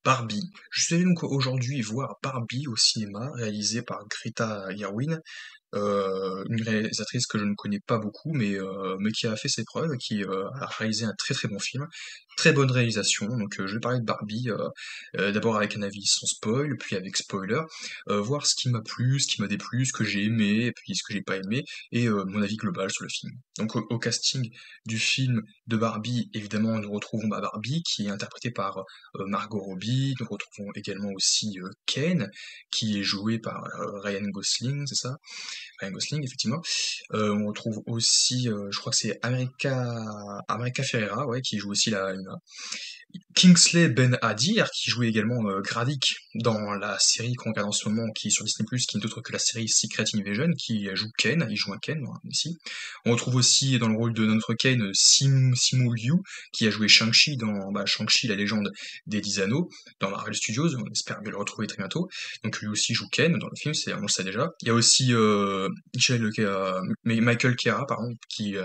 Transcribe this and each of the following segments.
Barbie. Je suis allé donc aujourd'hui voir Barbie au cinéma, réalisé par Greta Gerwig, une réalisatrice que je ne connais pas beaucoup, mais qui a fait ses preuves et qui a réalisé un très très bon film. Très bonne réalisation, donc je vais parler de Barbie d'abord avec un avis sans spoil, puis avec spoiler, voir ce qui m'a plu, ce qui m'a déplu, ce que j'ai aimé, et puis ce que j'ai pas aimé, et mon avis global sur le film. Donc au casting du film de Barbie, évidemment nous retrouvons Barbie qui est interprétée par Margot Robbie, nous retrouvons également aussi Ken, qui est joué par Ryan Gosling, c'est ça? Ryan Gosling, effectivement. On retrouve aussi, je crois que c'est America Ferrera, ouais, qui joue aussi Kingsley Ben-Adir, qui jouait également Gravik dans la série qu'on regarde en ce moment, qui est sur Disney+, qui n'est autre que la série Secret Invasion, qui joue Ken, il joue un Ken, hein, ici. On retrouve aussi dans le rôle de notre Ken Simu Liu, qui a joué Shang-Chi dans Shang-Chi, la légende des 10 anneaux, dans Marvel Studios, on espère le retrouver très bientôt. Donc lui aussi joue Ken dans le film, on le sait déjà. Il y a aussi Michael Kera, pardon, qui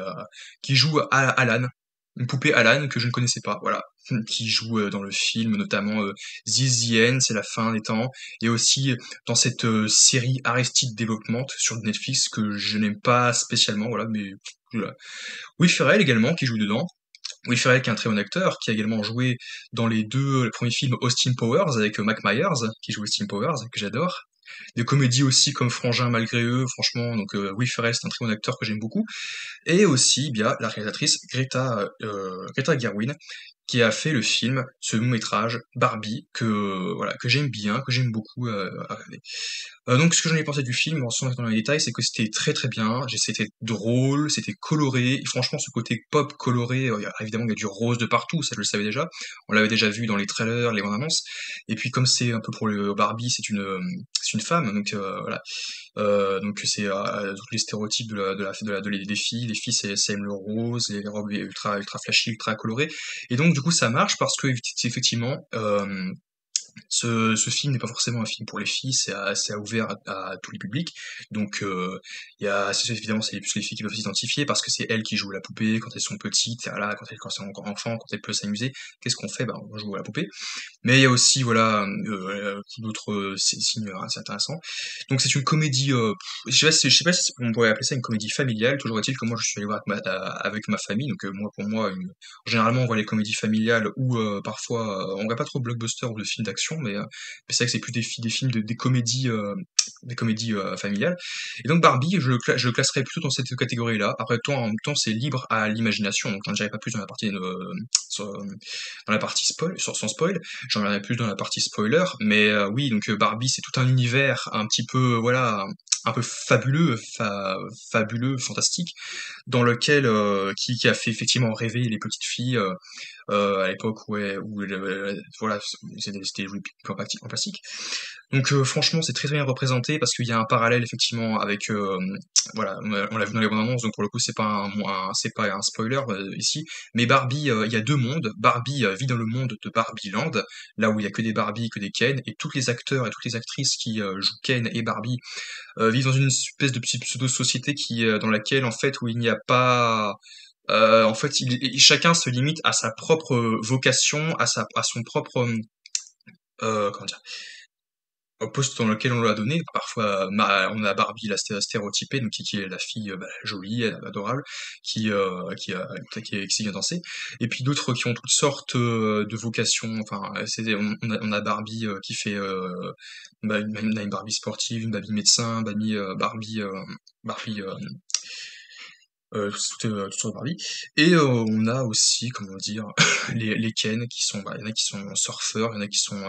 joue Alan, une poupée Alan que je ne connaissais pas, voilà, qui joue dans le film, notamment This the End, c'est la fin des temps, et aussi dans cette série Arrested Development sur Netflix que je n'aime pas spécialement, voilà, mais voilà. Will Ferrell également qui joue dedans. Will Ferrell qui est un très bon acteur, qui a également joué dans les premiers films Austin Powers avec Mac Myers, qui joue Austin Powers, que j'adore. Des comédies aussi comme Frangin malgré eux, franchement, donc Will Ferrell c'est un très bon acteur que j'aime beaucoup. Et aussi bien la réalisatrice Greta Gerwig qui a fait le film, ce long métrage Barbie que voilà que j'aime bien, que j'aime beaucoup à regarder. Donc ce que j'en ai pensé du film, sans rentrer dans les détails, c'est que c'était très très bien, c'était drôle, c'était coloré, et franchement ce côté pop coloré, évidemment il y a du rose de partout, ça je le savais déjà, on l'avait déjà vu dans les trailers, les bandes annonces, et puis comme c'est un peu pour le Barbie, c'est une femme, donc voilà, donc c'est tous les stéréotypes des filles, les filles ça aime le rose, les robes ultra ultra flashy, ultra colorées, et donc du coup ça marche parce que effectivement ce film n'est pas forcément un film pour les filles, c'est ouvert à tous les publics. Donc, évidemment, c'est plus les filles qui peuvent s'identifier parce que c'est elles qui jouent à la poupée quand elles sont petites, voilà, quand elles sont encore enfants, quand elles peuvent s'amuser. Qu'est-ce qu'on fait? Ben, on joue à la poupée. Mais il y a aussi, voilà, d'autres signes assez intéressants. Donc, c'est une comédie, je sais pas si on pourrait appeler ça une comédie familiale. Toujours est-il que moi, je suis allé voir avec ma famille. Donc, moi, pour moi, généralement, on voit les comédies familiales ou parfois, on regarde pas trop de blockbusters ou de films d'action, mais c'est vrai que c'est plus des films, des comédies familiales. Et donc Barbie, je le classerais plutôt dans cette catégorie-là. Après, toi, en même temps, c'est libre à l'imagination, donc j'en dirais pas plus dans la partie dans la partie spoil, sans spoil. J'en dirais plus dans la partie spoiler, mais oui, donc Barbie, c'est tout un univers un petit peu, voilà, un peu fabuleux, fantastique, dans lequel qui a fait effectivement rêver les petites filles à l'époque voilà, c'était joué en plastique. Donc franchement, c'est très très bien représenté parce qu'il y a un parallèle effectivement avec voilà, on l'a vu dans les bandes annonces, donc pour le coup c'est pas un spoiler ici, mais Barbie, il y a deux mondes. Barbie vit dans le monde de Barbie Land, là où il y a que des Barbie, que des Ken, et tous les acteurs et toutes les actrices qui jouent Ken et Barbie vivent dans une espèce de petite pseudo-société dans laquelle en fait où il n'y a pas en fait, chacun se limite à sa propre vocation, à son propre comment dire, au poste dans lequel on l'a donné. Parfois, on a Barbie la stéréotypée, donc qui est la fille jolie, adorable, qui sait bien danser. Et puis d'autres qui ont toutes sortes de vocations. Enfin, on a Barbie qui fait on a une Barbie sportive, une Barbie médecin, Barbie toutes sortes de Barbie. Et on a aussi, comment dire, les Ken il y en a qui sont surfeurs, il y en a qui sont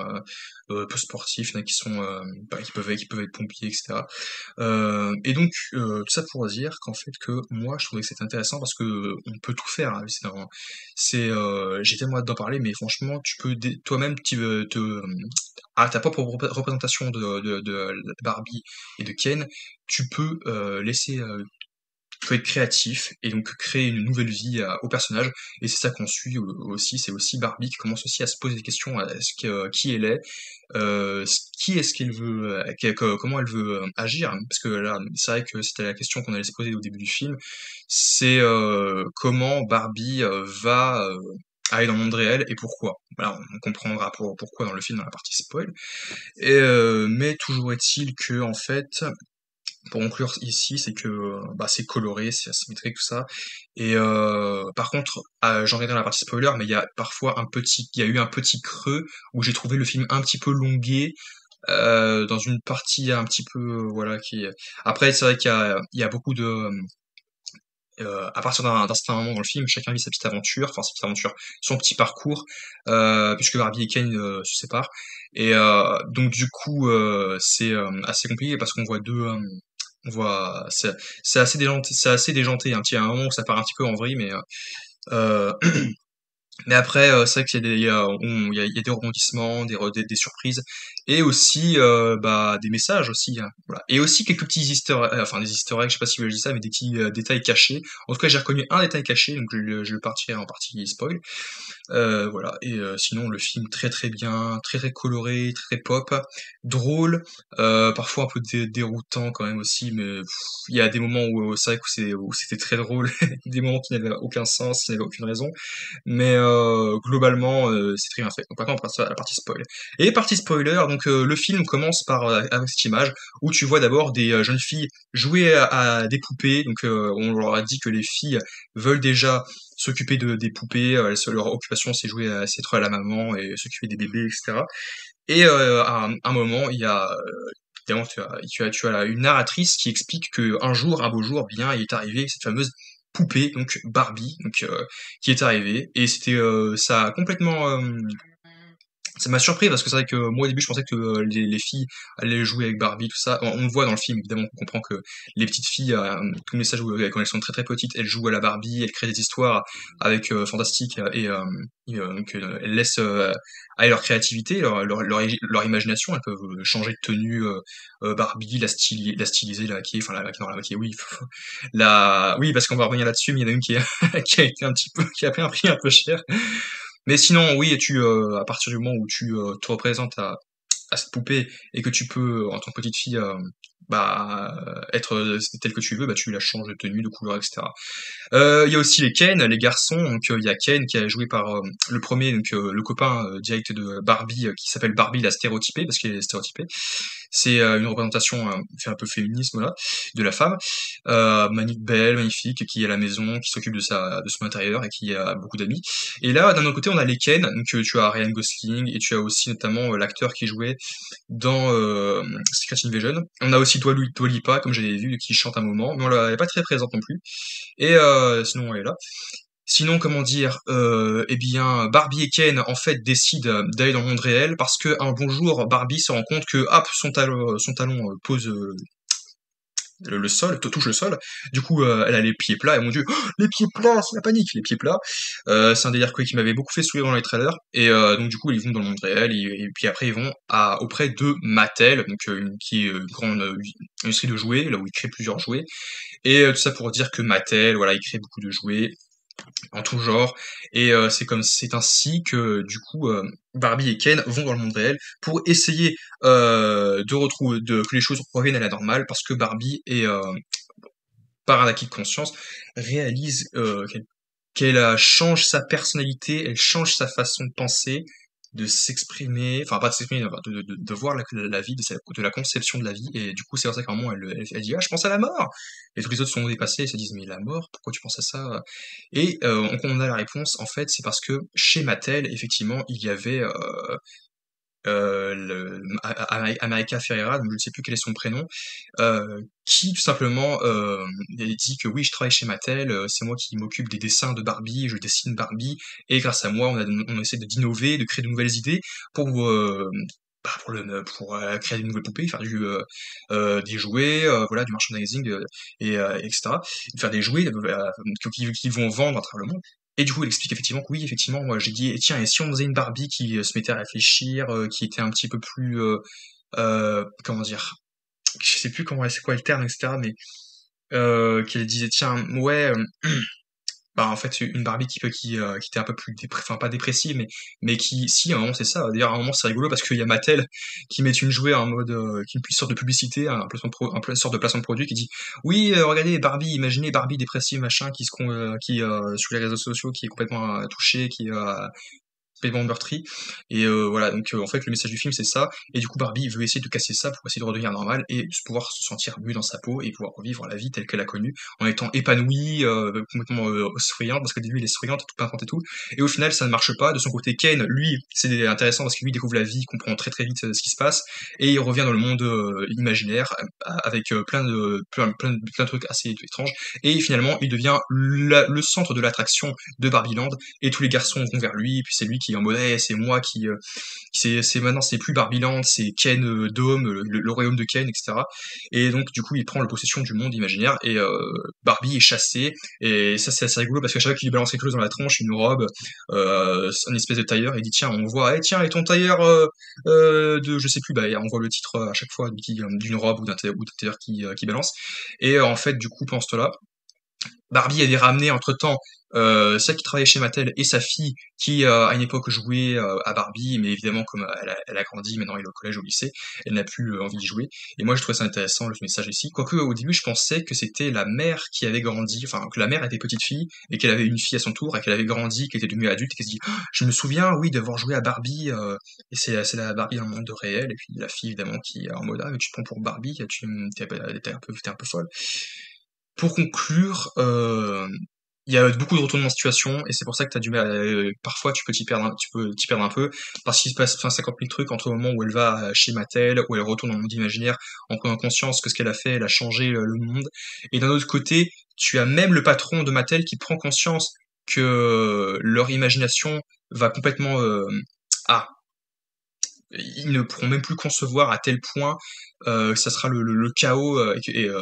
peu sportifs, il y en a qui sont qui peuvent être pompiers, etc. Et donc tout ça pour dire qu'en fait que moi je trouvais que c'était intéressant parce que on peut tout faire. Hein, j'ai tellement hâte d'en parler, mais franchement tu peux toi-même à ta propre représentation de Barbie et de Ken, tu peux laisser faut être créatif et donc créer une nouvelle vie au personnage, et c'est ça qu'on suit aussi, c'est aussi Barbie qui commence aussi à se poser des questions à qui elle est, qui est-ce qu'elle veut, comment elle veut agir, parce que là c'est vrai que c'était la question qu'on allait se poser au début du film, c'est comment Barbie va aller dans le monde réel et pourquoi. Voilà, on comprendra pourquoi dans le film, dans la partie spoil. Mais toujours est-il que, en fait, pour conclure ici, c'est que bah, c'est coloré, c'est asymétrique, tout ça. Et par contre, j'en reviens dans la partie spoiler, mais il y a parfois il y a eu un petit creux où j'ai trouvé le film un petit peu longué, dans une partie un petit peu, voilà, qui. Après, c'est vrai qu'il y a beaucoup de, à partir d'un certain moment dans le film, chacun vit sa petite aventure, enfin sa petite aventure, son petit parcours, puisque Barbie et Ken se séparent. Et donc du coup, c'est assez compliqué parce qu'on voit on voit, c'est assez déjanté. Un petit à un moment où ça part un petit peu en vrille, euh, mais après, c'est vrai qu'il y a il y a des rebondissements, des surprises, et aussi bah, des messages aussi, hein, voilà. Et aussi quelques petits enfin des easter eggs, je sais pas si vous avez dit ça, mais des petits détails cachés. En tout cas, j'ai reconnu un détail caché, donc je le partirai en partie spoil. Voilà. Et sinon, le film très très bien, très très coloré, très pop, drôle, parfois un peu déroutant quand même aussi, mais il y a des moments où c'est vrai que où c'était très drôle, des moments qui n'avaient aucun sens, qui n'avaient aucune raison. Mais globalement, c'est très bien fait. Donc maintenant, on passe à la partie spoil. Et partie spoiler, donc le film commence avec cette image où tu vois d'abord des jeunes filles jouer à des poupées. Donc on leur a dit que les filles veulent déjà s'occuper des poupées. Leur occupation, c'est c'est être à la maman et s'occuper des bébés, etc. Et à un moment, il y a évidemment, tu as une narratrice qui explique que un jour, un beau jour, bien, il est arrivé cette fameuse poupée, donc Barbie, donc qui est arrivée, et c'était ça a complètement ça m'a surpris parce que c'est vrai que moi au début je pensais que les filles allaient jouer avec Barbie, tout ça. On le voit dans le film, évidemment, on comprend que les petites filles, tous les messages quand elles sont très très petites, elles jouent à la Barbie, elles créent des histoires avec Fantastique donc elles laissent aller leur créativité, leur imagination. Elles peuvent changer de tenue, Barbie, la styliser, la maquiller, enfin la maquiller, non, la maquiller, oui, oui, parce qu'on va revenir là-dessus, mais il y en a une qui a été un petit peu, qui a pris un prix un peu cher. Mais sinon, oui, à partir du moment où tu te représentes à cette poupée et que tu peux, en tant que petite fille, bah, être telle que tu veux, bah, tu la changes de tenue, de couleur, etc. Il y a aussi les Ken, les garçons. Donc il y a Ken qui est joué par le premier, donc le copain direct de Barbie, qui s'appelle Barbie la stéréotypée parce qu'elle est stéréotypée. C'est une représentation fait un peu féminisme là, de la femme, belle, magnifique, qui est à la maison, qui s'occupe de son intérieur et qui a beaucoup d'amis. Et là, d'un autre côté, on a les Ken, donc tu as Ryan Gosling et tu as aussi notamment l'acteur qui jouait dans Secret Invasion. On a aussi Dua Lipa, comme j'avais vu, qui chante un moment, mais elle est pas très présente non plus. Et sinon, elle est là. Sinon, comment dire, eh bien, Barbie et Ken, en fait, décident d'aller dans le monde réel parce que un bon jour, Barbie se rend compte que, hop, son talon pose le sol, touche le sol. Du coup, elle a les pieds plats. Et mon dieu, oh, les pieds plats, c'est la panique, les pieds plats. C'est un délire qui m'avait beaucoup fait sourire dans les trailers. Et donc, du coup, ils vont dans le monde réel. Et puis après, ils vont auprès de Mattel, donc qui est une grande industrie de jouets, là où ils créent plusieurs jouets. Et tout ça pour dire que Mattel, voilà, il crée beaucoup de jouets en tout genre. Et c'est ainsi que du coup Barbie et Ken vont dans le monde réel pour essayer que les choses reviennent à la normale parce que Barbie est par un acquis de conscience réalise qu'elle change sa personnalité, elle change sa façon de penser, de s'exprimer, enfin pas de s'exprimer, enfin, de voir la vie, de la conception de la vie, et du coup c'est pour ça qu'à un moment elle dit ah je pense à la mort, et tous les autres sont dépassés et se disent mais la mort, pourquoi tu penses à ça? Et on a la réponse, en fait c'est parce que chez Mattel effectivement il y avait America Ferrera, donc je ne sais plus quel est son prénom, qui tout simplement dit que oui, je travaille chez Mattel, c'est moi qui m'occupe des dessins de Barbie, je dessine Barbie, et grâce à moi, on essaie d'innover, de créer de nouvelles idées pour créer des nouvelles poupées, faire des jouets, voilà, du merchandising, etc. Faire des jouets qui vont vendre à travers le monde. Et du coup, il explique effectivement que oui, effectivement, moi j'ai dit, tiens, et si on faisait une Barbie qui se mettait à réfléchir, qui était un petit peu plus, comment dire, je sais plus c'est quoi le terme, etc., mais qu'elle disait, tiens, ouais, Bah, en fait, une Barbie qui était un peu plus enfin pas dépressive, mais qui si à un moment c'est ça. D'ailleurs à un moment c'est rigolo parce qu'il y a Mattel qui met une jouet en mode, qui une sorte de publicité, un placement de pro un peu sorte de placement de produit qui dit: «Oui, regardez Barbie, imaginez Barbie dépressive machin sur les réseaux sociaux qui est complètement, touchée, qui est, complètement meurtri et voilà donc en fait le message du film c'est ça et du coup Barbie veut essayer de casser ça pour essayer de redevenir normale et pouvoir se sentir mieux dans sa peau et pouvoir revivre la vie telle qu'elle a connue en étant épanouie, complètement souriante parce qu'au début elle est souriante, toute pimpante et tout et au final ça ne marche pas. De son côté Ken lui c'est intéressant parce que lui découvre la vie, comprend très très vite ce qui se passe et il revient dans le monde imaginaire avec plein de trucs assez étranges et finalement il devient le centre de l'attraction de Barbieland et tous les garçons vont vers lui, et puis c'est lui qui est en mode hey, c'est moi c'est maintenant c'est plus Barbieland, c'est Ken Dome, le royaume de Ken, etc. Et donc du coup il prend la possession du monde imaginaire et Barbie est chassée et ça c'est assez rigolo parce qu'à chaque fois qu'il lui balance quelque chose dans la tronche, une robe, une espèce de tailleur, il dit tiens on voit, hey, tiens et ton tailleur de je sais plus, bah on voit le titre à chaque fois d'une robe ou d'un tailleur qui balance et en fait du coup pendant ce temps-là Barbie avait ramené entre-temps celle qui travaillait chez Mattel et sa fille qui à une époque jouait à Barbie, mais évidemment comme elle a grandi, maintenant elle est au collège, au lycée, elle n'a plus envie d'y jouer. Et moi je trouvais ça intéressant le message ici. Quoique au début je pensais que c'était la mère qui avait grandi, enfin que la mère était petite fille et qu'elle avait une fille à son tour et qu'elle avait grandi, qu'elle était devenue adulte et qu'elle se dit ah, je me souviens oui d'avoir joué à Barbie et c'est la Barbie dans le monde réel et puis la fille évidemment qui est en mode ah mais tu te prends pour Barbie, t'es un peu folle. Pour conclure, il y a beaucoup de retournements de situation et c'est pour ça que tu as du mal parfois tu peux t'y perdre un peu parce qu'il se passe 50 000 trucs entre le moment où elle va chez Mattel, où elle retourne dans le monde imaginaire en prenant conscience que ce qu'elle a fait, elle a changé le monde. Et d'un autre côté, tu as même le patron de Mattel qui prend conscience que leur imagination va complètement ah ils ne pourront même plus concevoir à tel point que ça sera le chaos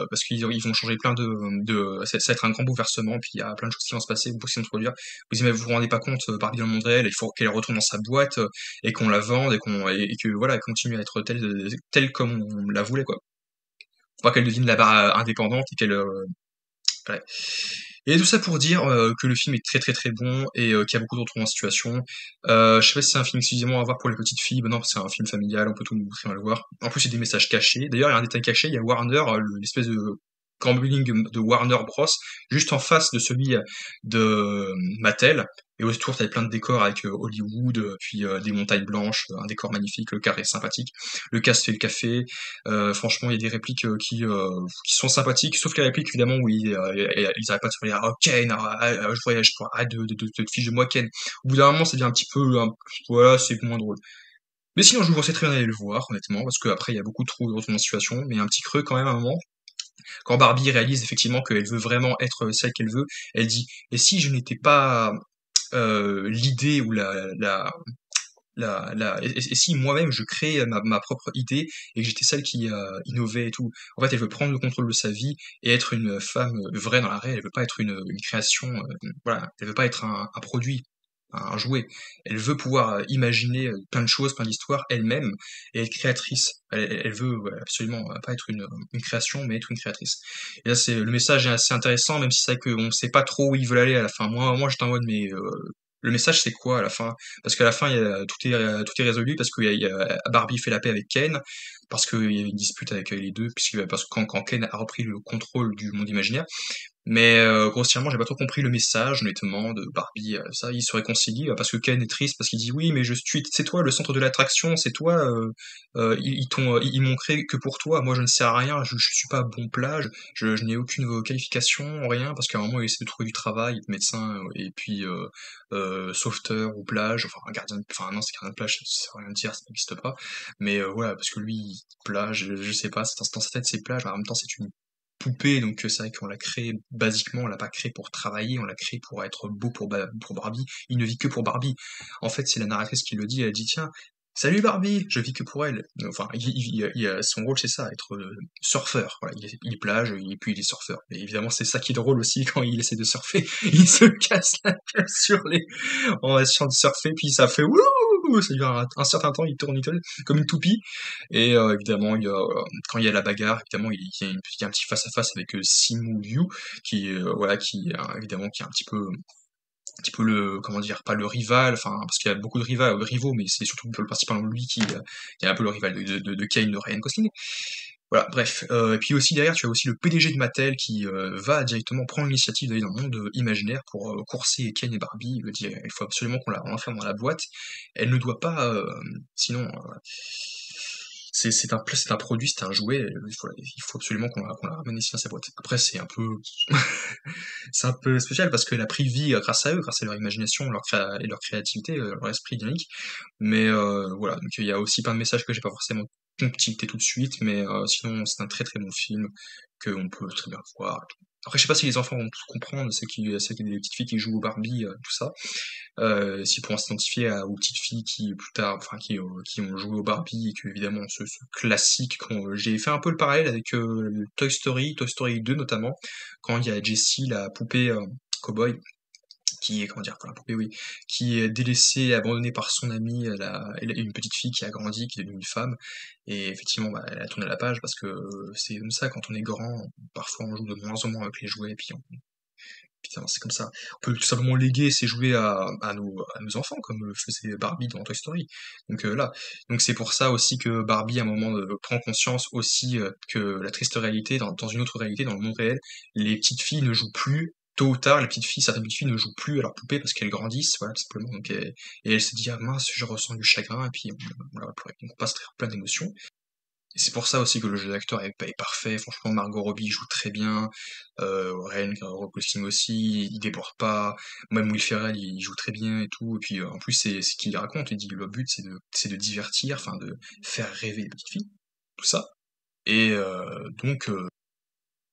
parce qu'ils vont changer plein ça va être un grand bouleversement puis il y a plein de choses qui vont se passer beaucoup qui vont se produire vous rendez pas compte Barbie dans le monde réel il faut qu'elle retourne dans sa boîte et qu'on la vende et que voilà elle continue à être telle comme on la voulait quoi faut pas qu'elle devienne là-bas indépendante et qu'elle ouais. Et tout ça pour dire que le film est très très très bon et qu'il y a beaucoup de retournements de situation. Je sais pas si c'est un film exclusivement à voir pour les petites filles, ben non, c'est un film familial, on peut tout très mal le voir. En plus, il y a des messages cachés. D'ailleurs, il y a un détail caché, il y a Warner, l'espèce de grand building de Warner Bros, juste en face de celui de Mattel. Et autour, t'avais plein de décors avec Hollywood, puis des montagnes blanches, un décor magnifique, le carré sympathique. Le cast fait le café. Franchement, il y a des répliques qui sont sympathiques, sauf les répliques évidemment où ils arrêtent pas de se dire oh Ken, je voyage, arrête de te fiche de moi Ken. Au bout d'un moment, ça devient un petit peu, voilà, c'est moins drôle. Mais sinon, je vous conseille très bien d'aller le voir, honnêtement, parce qu'après, il y a beaucoup trop de retournements de situation, mais un petit creux quand même à un moment. Quand Barbie réalise effectivement qu'elle veut vraiment être celle qu'elle veut, elle dit et si je n'étais pas l'idée ou et si moi-même je crée ma propre idée et que j'étais celle qui innovait et tout. En fait, elle veut prendre le contrôle de sa vie et être une femme vraie dans la réelle. Elle veut pas être une création, voilà. Elle veut pas être un produit, un jouet. Elle veut pouvoir imaginer plein de choses, plein d'histoires elle-même et être créatrice. Elle veut ouais, absolument pas être une création, mais être une créatrice. Et là, le message est assez intéressant, même si c'est vrai qu'on sait pas trop où ils veulent aller à la fin. Moi, j'étais en mode, mais le message c'est quoi à la fin? Parce qu'à la fin, tout est résolu parce que Barbie fait la paix avec Ken, parce qu'il y a une dispute avec les deux, parce que quand Ken a repris le contrôle du monde imaginaire. Mais grossièrement, j'ai pas trop compris le message, honnêtement, de Barbie. Ça, il se réconcilie parce que Ken est triste parce qu'il dit oui, mais c'est toi le centre de l'attraction, c'est toi. Ils m'ont créé que pour toi. Moi, je ne sers à rien. Je suis pas bon plage. Je n'ai aucune qualification, rien, parce qu'à un moment, il essaie de trouver du travail, médecin et puis sauveteur ou plage, enfin un gardien, enfin non, c'est gardien de plage, ça veut rien dire, ça n'existe pas. Mais voilà, parce que lui, plage, je sais pas, dans sa tête c'est plage, mais en même temps c'est une poupée, donc c'est vrai qu'on l'a créé basiquement, on l'a pas créé pour travailler, on l'a créé pour être beau pour Barbie. Il ne vit que pour Barbie. En fait, c'est la narratrice qui le dit, elle dit tiens, salut Barbie, je vis que pour elle. Enfin, son rôle c'est ça, être surfeur. Voilà, il est plage et puis il est surfeur. Et évidemment, c'est ça qui est drôle aussi quand il essaie de surfer, il se casse la gueule sur en essayant de surfer, puis ça fait wouh. ça dure un certain temps, il tourne comme une toupie. Et évidemment, quand il y a la bagarre, évidemment, il y a un petit face-à-face avec Simu Liu, voilà, évidemment, qui est un petit peu le, comment dire, pas le rival, enfin, parce qu'il y a beaucoup de rivaux, mais c'est surtout principalement lui qui est un peu le rival de Kane, de Ryan Gosling. Voilà, bref. Et puis aussi derrière, tu as aussi le PDG de Mattel qui va directement prendre l'initiative d'aller dans le monde imaginaire pour courser Ken et Barbie. Il veut dire, il faut absolument qu'on la renferme dans la boîte. Elle ne doit pas, sinon, c'est un produit, c'est un jouet. Il faut absolument qu'on la ramène ici dans sa boîte. Après, c'est un peu spécial parce qu'elle a pris vie grâce à eux, grâce à leur imagination, et leur créativité, leur esprit dynamique. Mais voilà, donc il y a aussi plein de messages que j'ai pas forcément tilté tout de suite, mais sinon c'est un très très bon film qu'on peut très bien voir. Après, je sais pas si les enfants vont tout comprendre, ceux qui des petites filles qui jouent au Barbie, tout ça, s'ils pourront s'identifier aux petites filles qui plus tard, enfin qui ont joué au Barbie et que évidemment ce classique, j'ai fait un peu le parallèle avec le Toy Story 2 notamment, quand il y a Jessie, la poupée cowboy, qui est, comment dire, pas la poupée, oui, qui est délaissée, abandonnée par son amie, elle a une petite fille qui a grandi, qui est devenue une femme, et effectivement, bah, elle a tourné la page parce que c'est comme ça, quand on est grand, parfois on joue de moins en moins avec les jouets, et puis putain, c'est comme ça. On peut tout simplement léguer ces jouets à nos enfants, comme faisait Barbie dans Toy Story. Donc là, donc c'est pour ça aussi que Barbie, à un moment, prend conscience aussi que la triste réalité, dans une autre réalité, dans le monde réel, les petites filles ne jouent plus. Tôt ou tard, certaines petites filles ne jouent plus à leur poupée parce qu'elles grandissent, voilà, tout simplement. Donc, et elle se dit, ah mince, je ressens du chagrin, et puis voilà, donc on passe plein d'émotions. Et c'est pour ça aussi que le jeu d'acteur est parfait. Franchement, Margot Robbie joue très bien. Ryan Gosling aussi, il déborde pas. Même Will Ferrell, il joue très bien et tout. Et puis en plus, c'est ce qu'il raconte. Il dit le but, c'est de divertir, enfin de faire rêver les petites filles, tout ça. Et donc,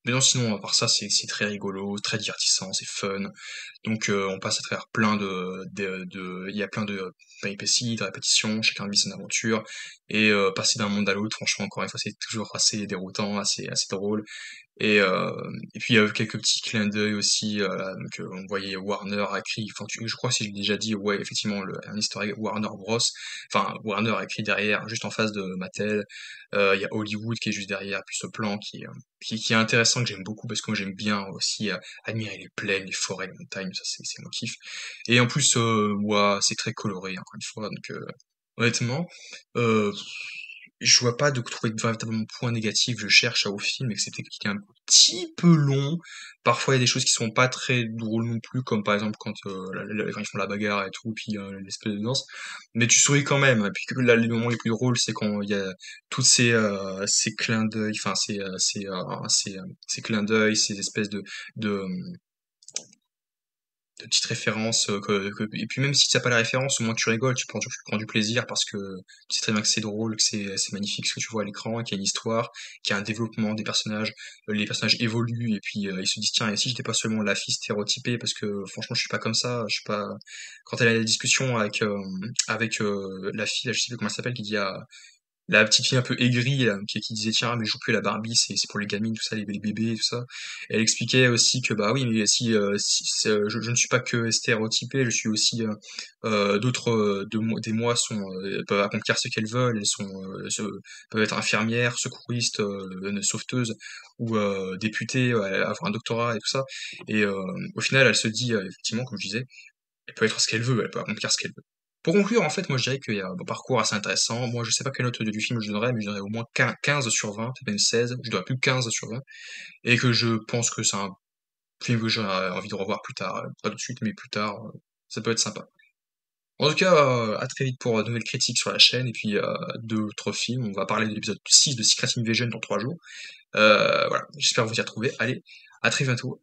mais non, sinon, à part ça, c'est très rigolo, très divertissant, c'est fun. Donc, on passe à travers il y a plein de péripéties, de répétitions, chacun vit son aventure, et passer d'un monde à l'autre, franchement, encore une fois, c'est toujours assez déroutant, assez drôle. Et puis il y a eu quelques petits clins d'œil aussi, donc on voyait Warner a écrit, enfin je crois que si j'ai déjà dit, ouais effectivement un easter egg Warner Bros. Enfin Warner a écrit derrière, juste en face de Mattel. Il y a Hollywood qui est juste derrière, puis ce plan qui est intéressant, que j'aime beaucoup parce que moi j'aime bien aussi admirer les plaines, les forêts, les montagnes, ça c'est mon kiff. Et en plus, ouais, c'est très coloré encore une fois, donc honnêtement, euh, je vois pas de trouver de véritablement point négatif, je cherche au film et que c'était qui est un petit peu long. Parfois il y a des choses qui sont pas très drôles non plus, comme par exemple quand ils font la bagarre et tout, puis l'espèce de danse. Mais tu souris quand même. Et puis que là, les moments les plus drôles, c'est quand il y a tous ces clins d'œil, enfin ces clins d'œil, ces espèces de, de petites références et puis même si tu n'as pas la référence, au moins tu rigoles, tu prends du plaisir parce que tu sais très bien que c'est drôle, que c'est magnifique ce que tu vois à l'écran, qu'il y a une histoire, qu'il y a un développement des personnages, les personnages évoluent et puis ils se disent tiens, et si j'étais pas seulement la fille stéréotypée, parce que franchement je suis pas comme ça, je suis pas. Quand elle a la discussion avec la fille, là, je sais plus comment elle s'appelle, qui dit à la petite fille un peu aigrie là, qui disait tiens mais je joue plus à la Barbie, c'est pour les gamines, tout ça, les bébés tout ça. Et elle expliquait aussi que bah oui mais je ne suis pas que stéréotypée, je suis aussi d'autres des moi sont peuvent accomplir ce qu'elles veulent, peuvent être infirmières, secouristes, sauveteuses ou députées, avoir un doctorat et tout ça. Et au final elle se dit effectivement comme je disais, elle peut être ce qu'elle veut, elle peut accomplir ce qu'elle veut. Pour conclure, en fait, moi je dirais qu'il y a un parcours assez intéressant. Moi je sais pas quelle note du film je donnerais, mais je donnerais au moins 15 sur 20, peut-être même 16, je donnerais plus 15 sur 20. Et que je pense que c'est un film que j'aurais envie de revoir plus tard. Pas tout de suite, mais plus tard, ça peut être sympa. En tout cas, à très vite pour de nouvelles critiques sur la chaîne, et puis d'autres films. On va parler de l'épisode 6 de Secret Invasion dans 3 jours. Voilà, j'espère vous y retrouver. Allez, à très bientôt.